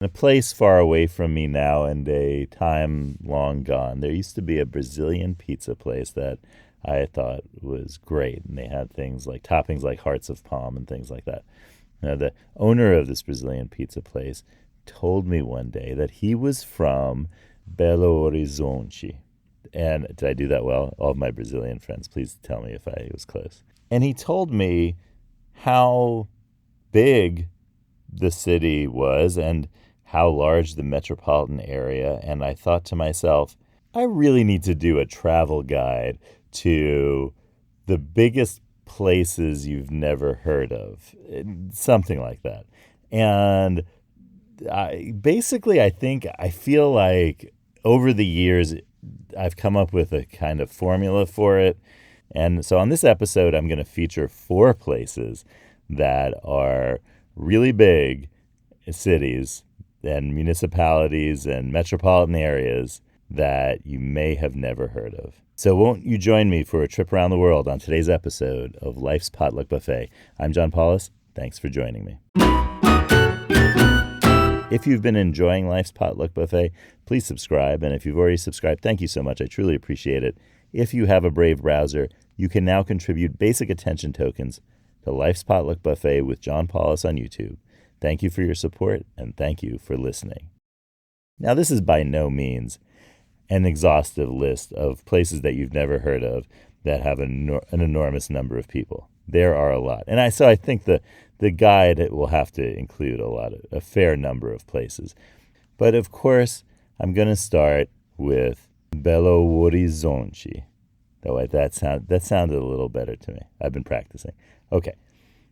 a place far away from me now and a time long gone. There used to be a Brazilian pizza place that I thought was great, and they had things like toppings like hearts of palm and things like that. Now, the owner of this Brazilian pizza place told me one day that he was from Belo Horizonte. And did I do that well? All of my Brazilian friends, please tell me if I was close. And he told me how big the city was and how large the metropolitan area. And I thought to myself, I really need to do a travel guide to the biggest places you've never heard of, something like that. And I feel like over the years, I've come up with a kind of formula for it. And so on this episode, I'm going to feature 4 places that are really big cities and municipalities and metropolitan areas that you may have never heard of. So won't you join me for a trip around the world on today's episode of Life's Potluck Buffet? I'm John Paulus. Thanks for joining me. If you've been enjoying Life's Potluck Buffet, please subscribe. And if you've already subscribed, thank you so much. I truly appreciate it. If you have a Brave browser, you can now contribute basic attention tokens to Life's Potluck Buffet with John Paulus on YouTube. Thank you for your support, and thank you for listening. Now, this is by no means an exhaustive list of places that you've never heard of that have an enormous number of people. There are a lot. And I think the guide will have to include a fair number of places. But of course, I'm going to start with Belo Horizonte. That sounded a little better to me. I've been practicing. Okay.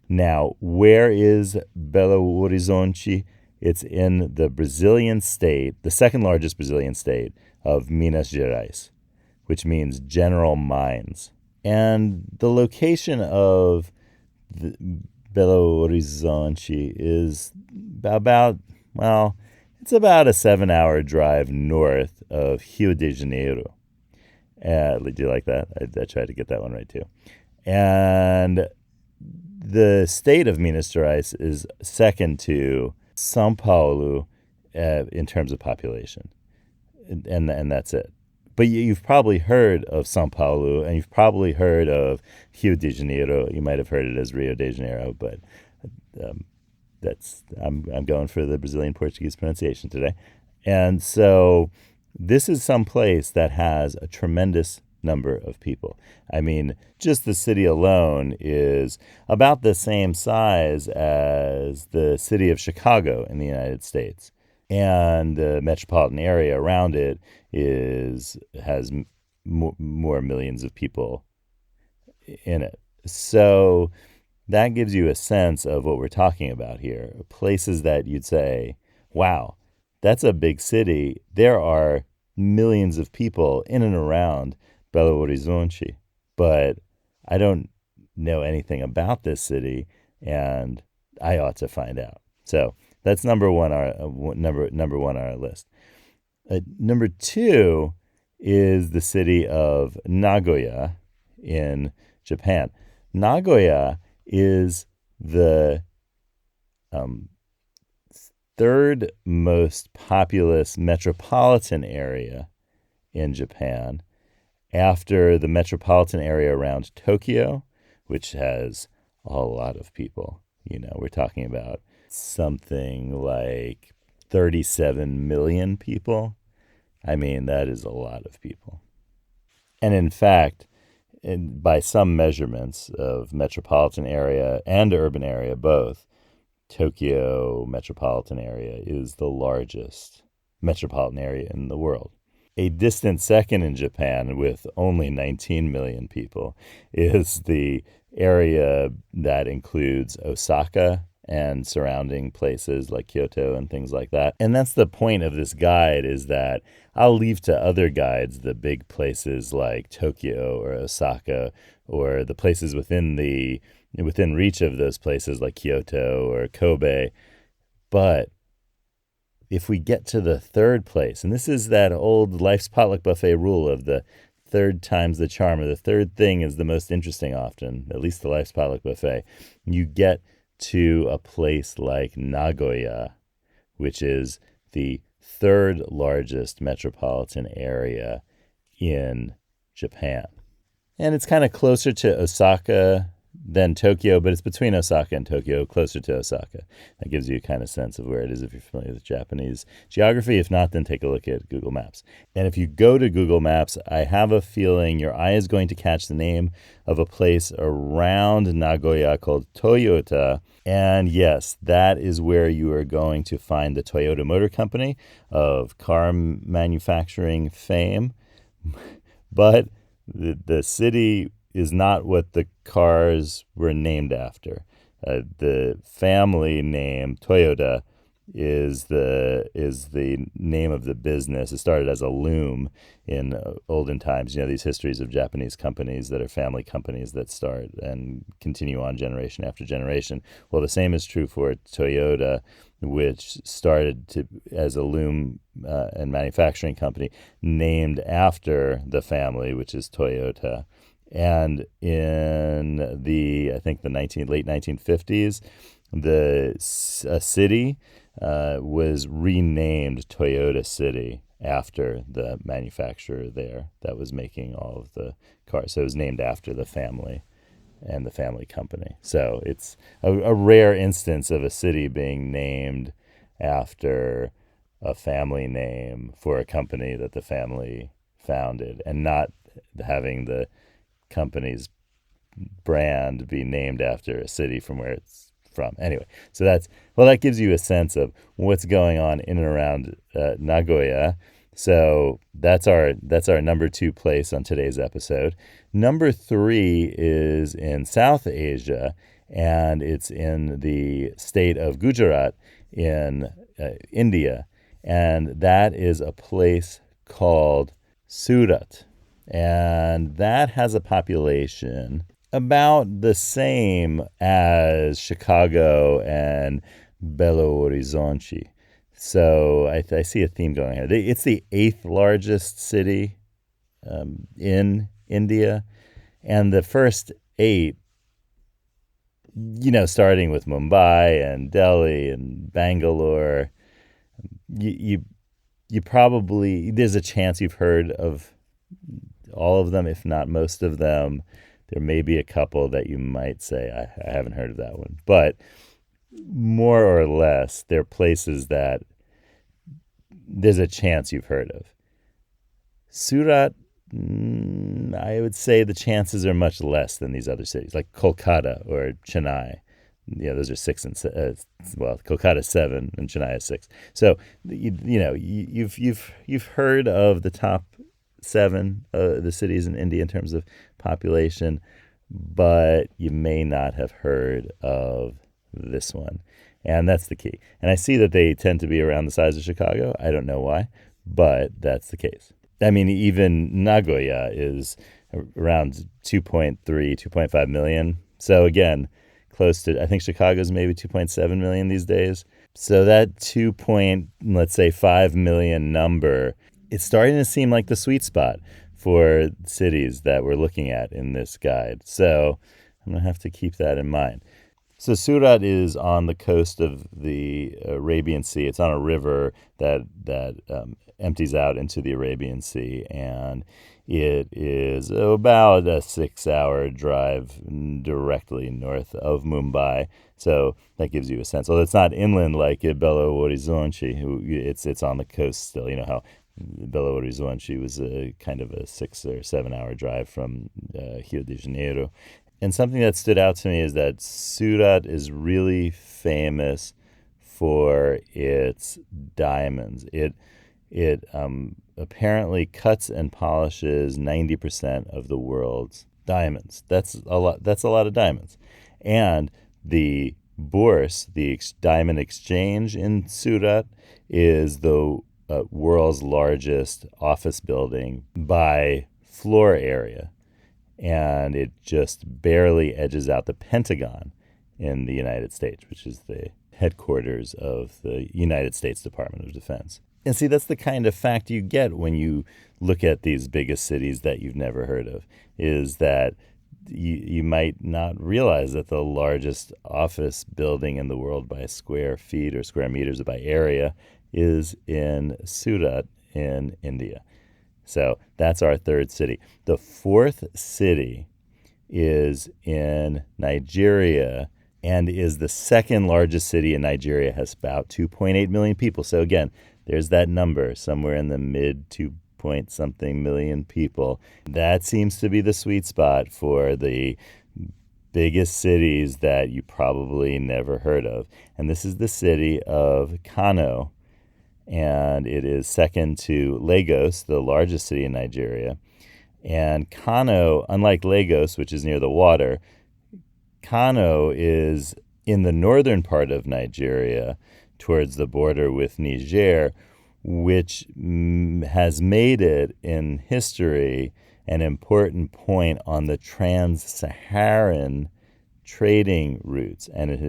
Now, where is Belo Horizonte? It's in the Brazilian state, the second largest Brazilian state of Minas Gerais, which means General Mines. And the location of the Belo Horizonte is it's about a 7-hour drive north of Rio de Janeiro. Do you like that? I tried to get that one right too. And the state of Minas Gerais is second to São Paulo in terms of population. And that's it. But you've probably heard of São Paulo, and you've probably heard of Rio de Janeiro. You might have heard it as Rio de Janeiro, but I'm going for the Brazilian Portuguese pronunciation today. And so this is some place that has a tremendous number of people. I mean, just the city alone is about the same size as the city of Chicago in the United States. And the metropolitan area around it has more millions of people in it. So that gives you a sense of what we're talking about here. Places that you'd say, wow, that's a big city. There are millions of people in and around Belo Horizonte, but I don't know anything about this city, and I ought to find out. So that's number one on our list. Number 2 is the city of Nagoya in Japan. Nagoya is the third most populous metropolitan area in Japan after the metropolitan area around Tokyo, which has a lot of people. We're talking about something like 37 million people. I mean, that is a lot of people. And in fact, by some measurements of metropolitan area and urban area both, Tokyo metropolitan area is the largest metropolitan area in the world. A distant second in Japan, with only 19 million people, is the area that includes Osaka and surrounding places like Kyoto and things like that. And that's the point of this guide, is that I'll leave to other guides the big places like Tokyo or Osaka, or the places within reach of those places like Kyoto or Kobe. But if we get to the third place, and this is that old Life's Potluck Buffet rule of the third time's the charm, or the third thing is the most interesting often, at least the Life's Potluck Buffet, you get to a place like Nagoya. which is the third largest metropolitan area in Japan. And it's kind of closer to Osaka than Tokyo, but it's between Osaka and Tokyo, closer to Osaka. That gives you a kind of sense of where it is if you're familiar with Japanese geography. If not, then take a look at Google Maps. And if you go to Google Maps, I have a feeling your eye is going to catch the name of a place around Nagoya called Toyota. And yes, that is where you are going to find the Toyota Motor Company of car manufacturing fame. But the city is not what the cars were named after. The family name Toyota is the name of the business. It started as a loom in olden times. You know, these histories of Japanese companies that are family companies that start and continue on generation after generation. Well, the same is true for Toyota, which started as a loom and manufacturing company named after the family, which is Toyota. And in I think the late 1950s, a city was renamed Toyota City after the manufacturer there that was making all of the cars. So it was named after the family and the family company. So it's a rare instance of a city being named after a family name for a company that the family founded, and not having the company's brand be named after a city from where it's from. Anyway, so that gives you a sense of what's going on in and around Nagoya. So that's our number 2 place on today's episode. Number 3 is in South Asia, and it's in the state of Gujarat in India, and that is a place called Surat. And that has a population about the same as Chicago and Belo Horizonte. So I see a theme going here. It's the 8th largest city in India. And the first 8, starting with Mumbai and Delhi and Bangalore, you probably, there's a chance you've heard of all of them, if not most of them. There may be a couple that you might say, I haven't heard of that one. But more or less, they're places that there's a chance you've heard of. Surat, I would say the chances are much less than these other cities, like Kolkata or Chennai. Yeah, those are 6 and Kolkata 7 and Chennai is 6. So you've heard of the top 7 the cities in India in terms of population, but you may not have heard of this one. And that's the key. And I see that they tend to be around the size of Chicago. I don't know why, but that's the case. I mean, even Nagoya is around 2.5 million. So again, close to, I think Chicago's maybe 2.7 million these days. So that 5 million number, it's starting to seem like the sweet spot for cities that we're looking at in this guide. So I'm going to have to keep that in mind. So Surat is on the coast of the Arabian Sea. It's on a river that empties out into the Arabian Sea, and it is about a 6-hour drive directly north of Mumbai. So that gives you a sense. Well, it's not inland like Belo Horizonte. It's on the coast still. You know how Belo Horizonte was a kind of a 6 or 7 hour drive from Rio de Janeiro. And something that stood out to me is that Surat is really famous for its diamonds. It apparently cuts and polishes 90% of the world's diamonds. That's a lot. That's a lot of diamonds. And the Bourse, the diamond exchange in Surat, is the world's largest office building by floor area. And it just barely edges out the Pentagon in the United States, which is the headquarters of the United States Department of Defense. And see, that's the kind of fact you get when you look at these biggest cities that you've never heard of, is that you might not realize that the largest office building in the world by square feet or square meters by area is in Surat in India. So that's our third city. The fourth city is in Nigeria and is the second largest city in Nigeria, has about 2.8 million people. So again, there's that number somewhere in the mid 2-point-something million people. That seems to be the sweet spot for the biggest cities that you probably never heard of. And this is the city of Kano, and it is second to Lagos, the largest city in Nigeria. And Kano, unlike Lagos, which is near the water, Kano is in the northern part of Nigeria towards the border with Niger, which has made it in history an important point on the trans-Saharan trading routes. And it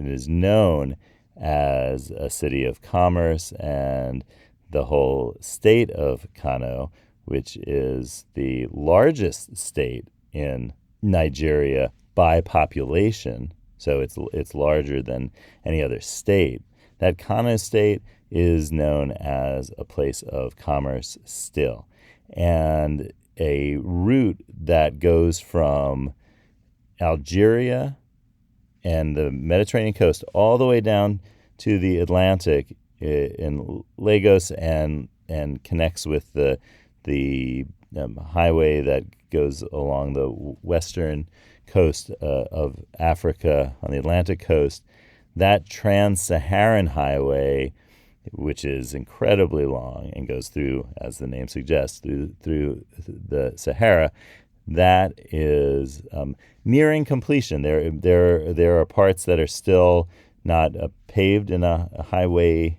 is known as a city of commerce, and the whole state of Kano, which is the largest state in Nigeria by population, so it's larger than any other state. That Kano state is known as a place of commerce still. And a route that goes from Algeria and the Mediterranean coast all the way down to the Atlantic in Lagos and connects with the highway that goes along the western coast of Africa on the Atlantic coast. That trans-Saharan highway, which is incredibly long and goes through, as the name suggests, through the Sahara, that is nearing completion. There are parts that are still not paved in a highway,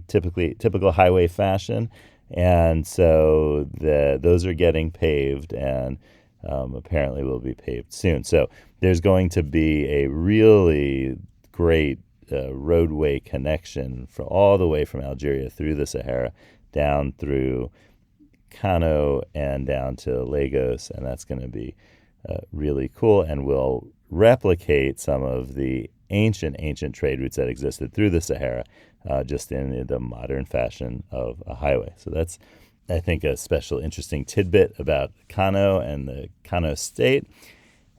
typical highway fashion, and so those are getting paved and apparently will be paved soon. So there's going to be a really great roadway connection all the way from Algeria through the Sahara down through Kano and down to Lagos, and that's going to be really cool and will replicate some of the ancient trade routes that existed through the Sahara, just in the modern fashion of a highway. So that's, I think, a special interesting tidbit about Kano and the Kano state.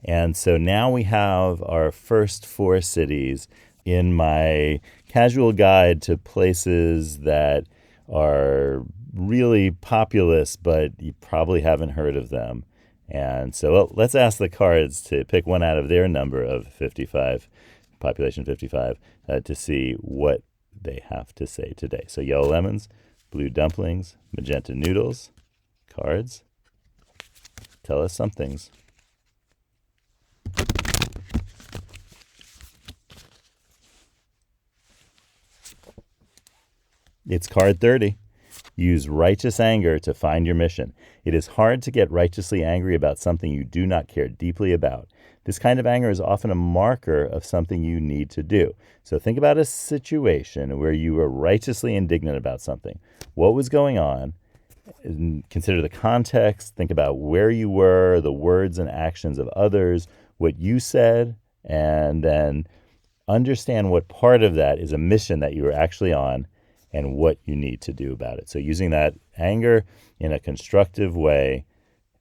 And so now we have our first four cities in my casual guide to places that are really populous, but you probably haven't heard of them. And so let's ask the cards to pick one out of their number of 55, population 55, to see what they have to say today. So yellow lemons, blue dumplings, magenta noodles, cards. Tell us some things. It's card 30. Use righteous anger to find your mission. It is hard to get righteously angry about something you do not care deeply about. This kind of anger is often a marker of something you need to do. So think about a situation where you were righteously indignant about something. What was going on? Consider the context. Think about where you were, the words and actions of others, what you said, and then understand what part of that is a mission that you were actually on and what you need to do about it. So using that anger in a constructive way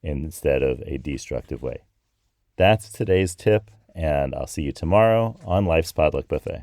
instead of a destructive way. That's today's tip, and I'll see you tomorrow on Life's Potluck Buffet.